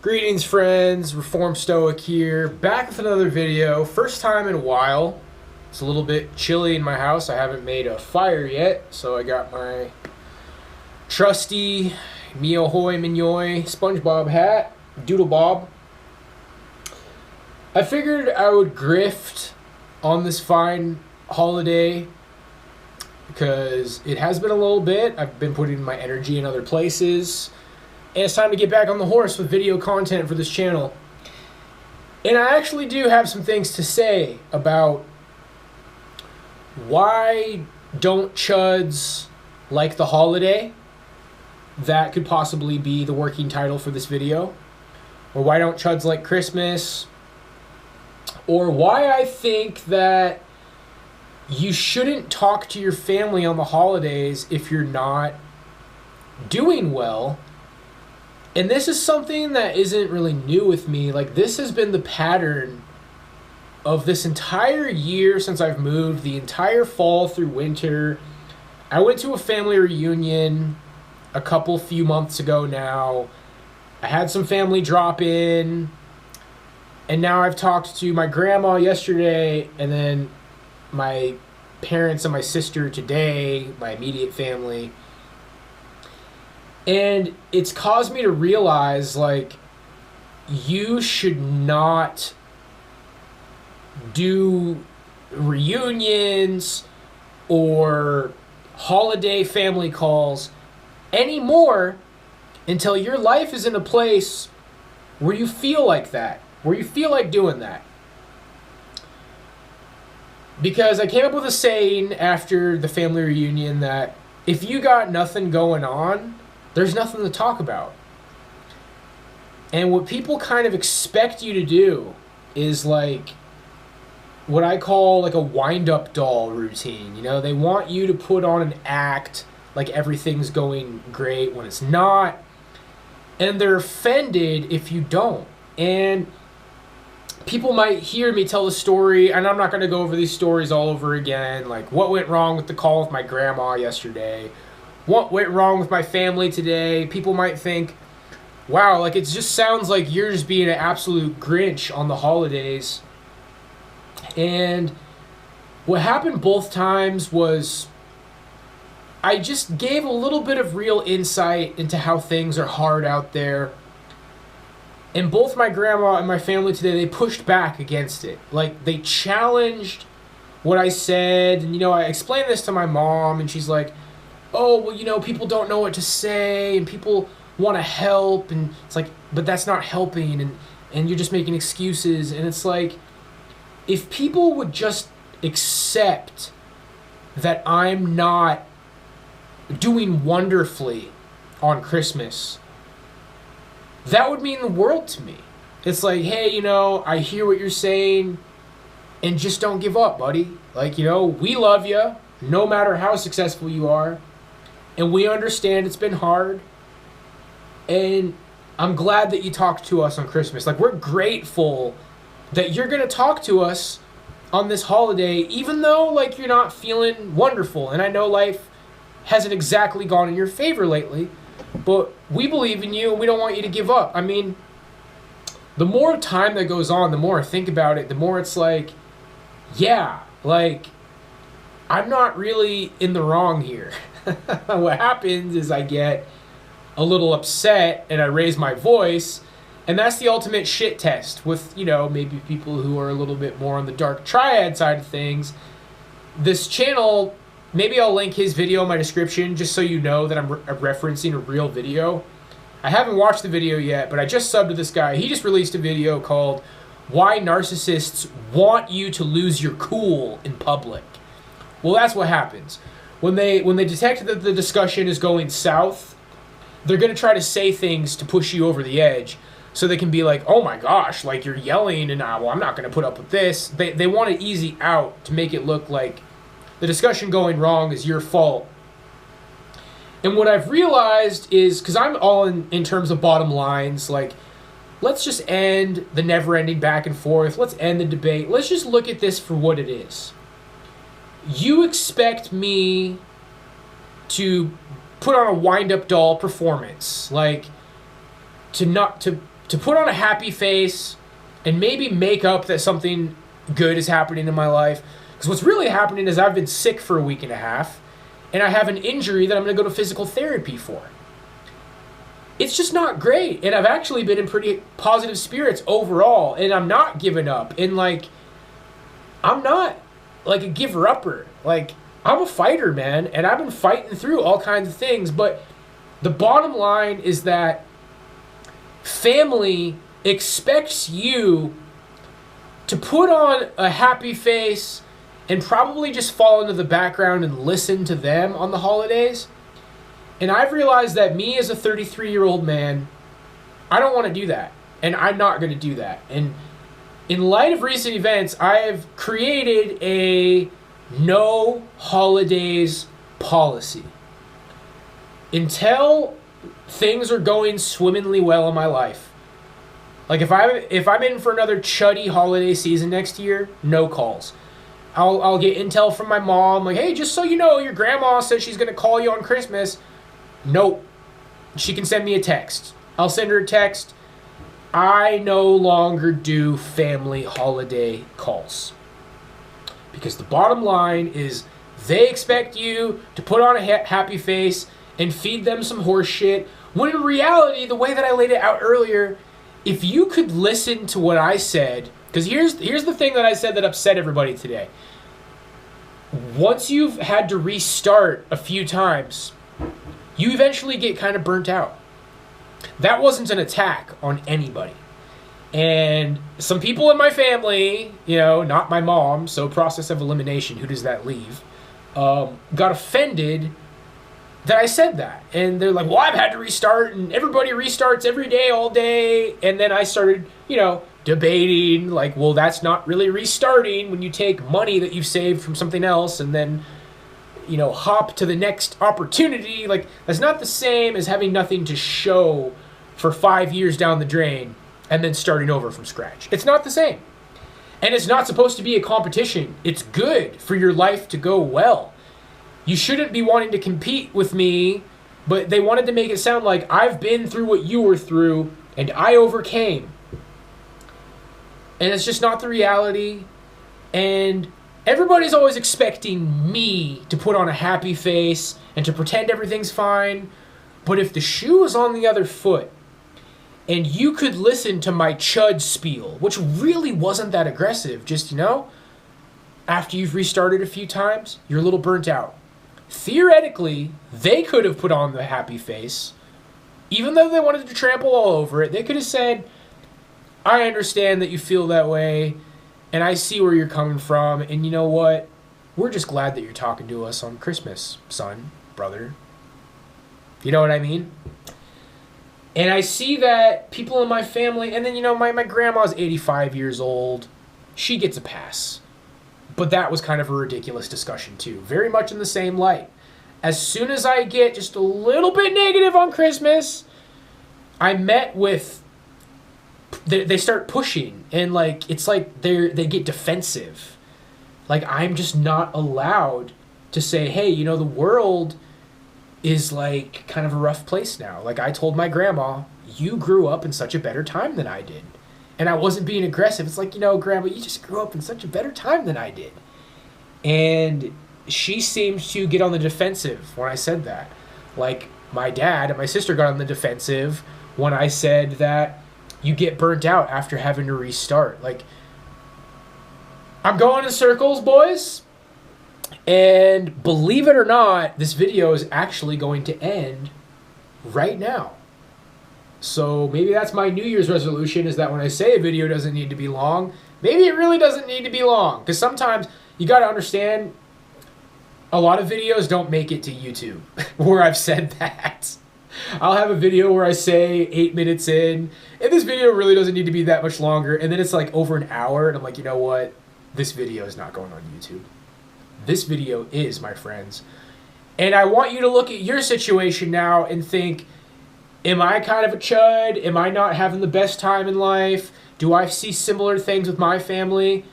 Greetings, friends. Reform Stoic here, back with another video. First time in a while. It's a little bit chilly in my house. I haven't made a fire yet, so I got my trusty Mio Hoy Mignoy SpongeBob hat, Doodle Bob. I figured I would grift on this fine holiday because it has been a little bit. I've been putting my energy in other places. And it's time to get back on the horse with video content for this channel. And I actually do have some things to say about why don't chuds like the holiday. That could possibly be the working title for this video. Or why don't chuds like Christmas. Or why I think that you shouldn't talk to your family on the holidays if you're not doing well. And this is something that isn't really new with me. Like, this has been the pattern of this entire year since I've moved, the entire fall through winter. I went to a family reunion a few months ago now. I had some family drop in. And now I've talked to my grandma yesterday, and then my parents and my sister today, my immediate family. And it's caused me to realize, like, you should not do reunions or holiday family calls anymore until your life is in a place where you feel like that, where you feel like doing that. Because I came up with a saying after the family reunion that if you got nothing going on, there's nothing to talk about. And what people kind of expect you to do is like what I call like a wind-up doll routine. You know, they want you to put on an act like everything's going great when it's not. And they're offended if you don't. And people might hear me tell the story, and I'm not going to go over these stories all over again. Like what went wrong with the call with my grandma yesterday. What went wrong with my family today? People might think, wow, like it just sounds like you're just being an absolute Grinch on the holidays. And what happened both times was I just gave a little bit of real insight into how things are hard out there. And both my grandma and my family today, they pushed back against it. Like, they challenged what I said. And, you know, I explained this to my mom, and she's like, oh, well, you know, people don't know what to say, and people want to help, and it's like, but that's not helping, and you're just making excuses. And it's like, if people would just accept that I'm not doing wonderfully on Christmas, that would mean the world to me. It's like, hey, you know, I hear what you're saying, and just don't give up, buddy. Like, you know, we love you, no matter how successful you are. And we understand it's been hard. And I'm glad that you talked to us on Christmas. Like, we're grateful that you're going to talk to us on this holiday, even though, like, you're not feeling wonderful. And I know life hasn't exactly gone in your favor lately. But we believe in you, and we don't want you to give up. I mean, the more time that goes on, the more I think about it, the more it's like, yeah, like, I'm not really in the wrong here. What happens is I get a little upset and I raise my voice, and that's the ultimate shit test with, you know, maybe people who are a little bit more on the dark triad side of things. This channel, maybe I'll link his video in my description just so you know that I'm referencing a real video. I haven't watched the video yet, but I just subbed to this guy. He just released a video called Why Narcissists Want You to Lose Your Cool in Public. Well, that's what happens. When they detect that the discussion is going south, they're going to try to say things to push you over the edge so they can be like, oh my gosh, like you're yelling, and well, I'm not going to put up with this. They want an easy out to make it look like the discussion going wrong is your fault. And what I've realized is, because I'm all in terms of bottom lines, like, let's just end the never-ending back and forth. Let's end the debate. Let's just look at this for what it is. You expect me to put on a wind-up doll performance, like to to put on a happy face and maybe make up that something good is happening in my life. Because what's really happening is I've been sick for a week and a half, and I have an injury that I'm going to go to physical therapy for. It's just not great, and I've actually been in pretty positive spirits overall, and I'm not giving up, and like, I'm not like a giver-upper. Like, I'm a fighter, man, and I've been fighting through all kinds of things, but the bottom line is that family expects you to put on a happy face and probably just fall into the background and listen to them on the holidays. And I've realized that me as a 33-year-old man, I don't want to do that. And I'm not going to do that. And in light of recent events, I have created a no holidays policy. Until things are going swimmingly well in my life. Like if I'm in for another chuddy holiday season next year, no calls. I'll get intel from my mom, like, hey, just so you know, your grandma says she's going to call you on Christmas. Nope. She can send me a text. I'll send her a text. I no longer do family holiday calls. Because the bottom line is they expect you to put on a happy face and feed them some horse shit. When in reality, the way that I laid it out earlier, if you could listen to what I said, because here's the thing that I said that upset everybody today. Once you've had to restart a few times, you eventually get kind of burnt out. That wasn't an attack on anybody. And some people in my family, not my mom, so process of elimination, who does that leave, got offended that I said that. And they're like, well, I've had to restart, and everybody restarts every day, all day. And then I started, debating, like, well, that's not really restarting when you take money that you've saved from something else and then, hop to the next opportunity. Like, that's not the same as having nothing to show for 5 years down the drain and then starting over from scratch. It's not the same. And it's not supposed to be a competition. It's good for your life to go well. You shouldn't be wanting to compete with me, but they wanted to make it sound like I've been through what you were through and I overcame. And it's just not the reality. And everybody's always expecting me to put on a happy face and to pretend everything's fine. But if the shoe was on the other foot and you could listen to my chud spiel, which really wasn't that aggressive, just, after you've restarted a few times, you're a little burnt out. Theoretically, they could have put on the happy face. Even though they wanted to trample all over it, they could have said, I understand that you feel that way, and I see where you're coming from, and you know what? We're just glad that you're talking to us on Christmas, son, brother. You know what I mean? And I see that people in my family, and then, my grandma's 85 years old. She gets a pass. But that was kind of a ridiculous discussion, too. Very much in the same light. As soon as I get just a little bit negative on Christmas, I met with... They start pushing, and, it's like they get defensive. Like, I'm just not allowed to say, hey, the world is, kind of a rough place now. Like, I told my grandma, you grew up in such a better time than I did. And I wasn't being aggressive. It's like, Grandma, you just grew up in such a better time than I did. And she seemed to get on the defensive when I said that. Like, my dad and my sister got on the defensive when I said that you get burnt out after having to restart. Like, I'm going in circles, boys. And believe it or not, this video is actually going to end right now. So maybe that's my New Year's resolution, is that when I say a video doesn't need to be long, maybe it really doesn't need to be long. Because sometimes you got to understand, a lot of videos don't make it to YouTube where I've said that. I'll have a video where I say 8 minutes in, and this video really doesn't need to be that much longer, and then it's like over an hour, and I'm like, you know what? This video is not going on YouTube. This video is, my friends. And I want you to look at your situation now and think, am I kind of a chud? Am I not having the best time in life? Do I see similar things with my family?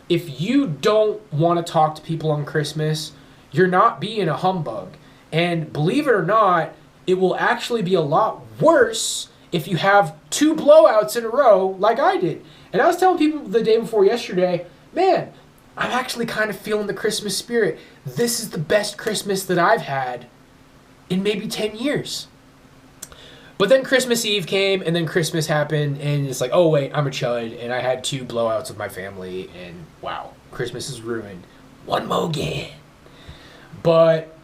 If you don't want to talk to people on Christmas, you're not being a humbug. And believe it or not, it will actually be a lot worse if you have 2 blowouts in a row like I did. And I was telling people the day before yesterday, man, I'm actually kind of feeling the Christmas spirit. This is the best Christmas that I've had in maybe 10 years. But then Christmas Eve came, and then Christmas happened, and it's like, oh wait, I'm a chud, and I had 2 blowouts with my family, and wow, Christmas is ruined. One more again. But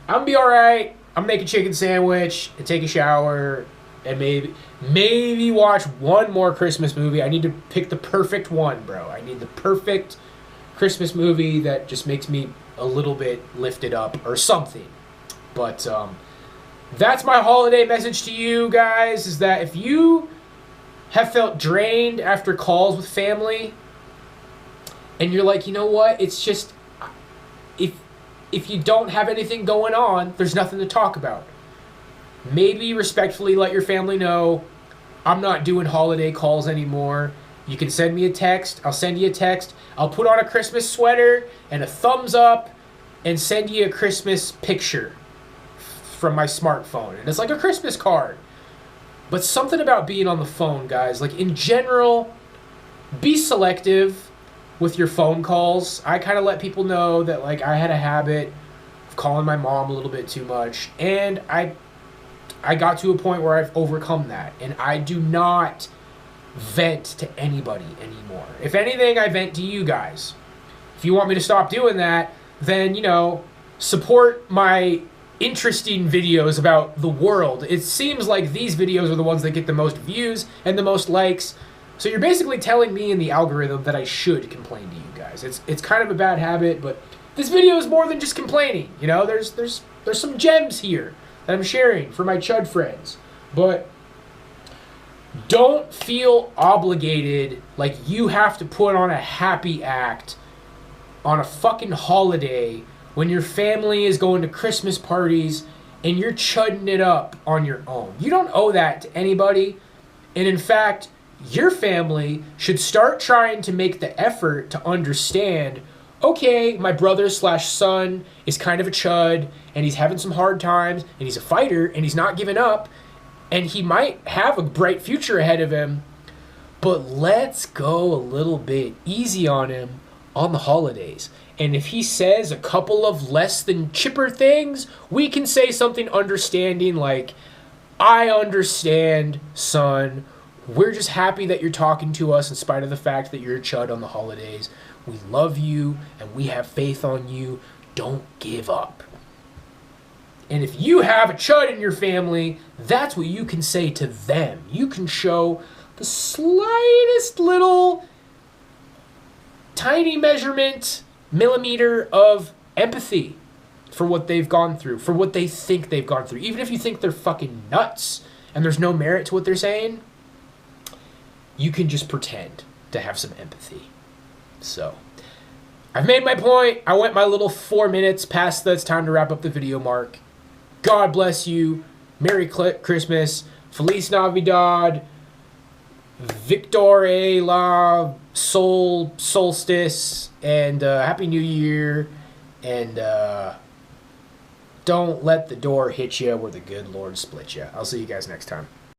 I'm gonna be alright. I'm gonna make a chicken sandwich and take a shower and maybe watch one more Christmas movie. I need to pick the perfect one, bro. I need the perfect Christmas movie that just makes me a little bit lifted up or something. But that's my holiday message to you guys, is that if you have felt drained after calls with family and you're like, you know what, it's just, if you don't have anything going on, there's nothing to talk about. Maybe respectfully let your family know, I'm not doing holiday calls anymore. You can send me a text. I'll send you a text. I'll put on a Christmas sweater and a thumbs up and send you a Christmas picture from my smartphone. And it's like a Christmas card. But something about being on the phone, guys. Like, in general, be selective with your phone calls. I kind of let people know that, like, I had a habit of calling my mom a little bit too much. And I got to a point where I've overcome that. And I do not vent to anybody anymore. If anything, I vent to you guys. If you want me to stop doing that, then, you know, support my interesting videos about the world. It seems like these videos are the ones that get the most views and the most likes. So you're basically telling me in the algorithm that I should complain to you guys. It's kind of a bad habit, but this video is more than just complaining. You know, there's some gems here that I'm sharing for my chud friends. But don't feel obligated like you have to put on a happy act on a fucking holiday when your family is going to Christmas parties and you're chudding it up on your own. You don't owe that to anybody. And in fact, your family should start trying to make the effort to understand, okay, my brother/son is kind of a chud and he's having some hard times and he's a fighter and he's not giving up and he might have a bright future ahead of him, but let's go a little bit easy on him on the holidays. And if he says a couple of less than chipper things, we can say something understanding like, I understand, son. We're just happy that you're talking to us in spite of the fact that you're a chud on the holidays. We love you and we have faith on you. Don't give up. And if you have a chud in your family, that's what you can say to them. You can show the slightest little tiny measurement, millimeter of empathy for what they've gone through, for what they think they've gone through. Even if you think they're fucking nuts and there's no merit to what they're saying, you can just pretend to have some empathy. So, I've made my point. I went my little 4 minutes past the it's time to wrap up the video mark. God bless you. Merry Christmas. Feliz Navidad. Victor la Solstice. And Happy New Year. And don't let the door hit you where the good Lord split you. I'll see you guys next time.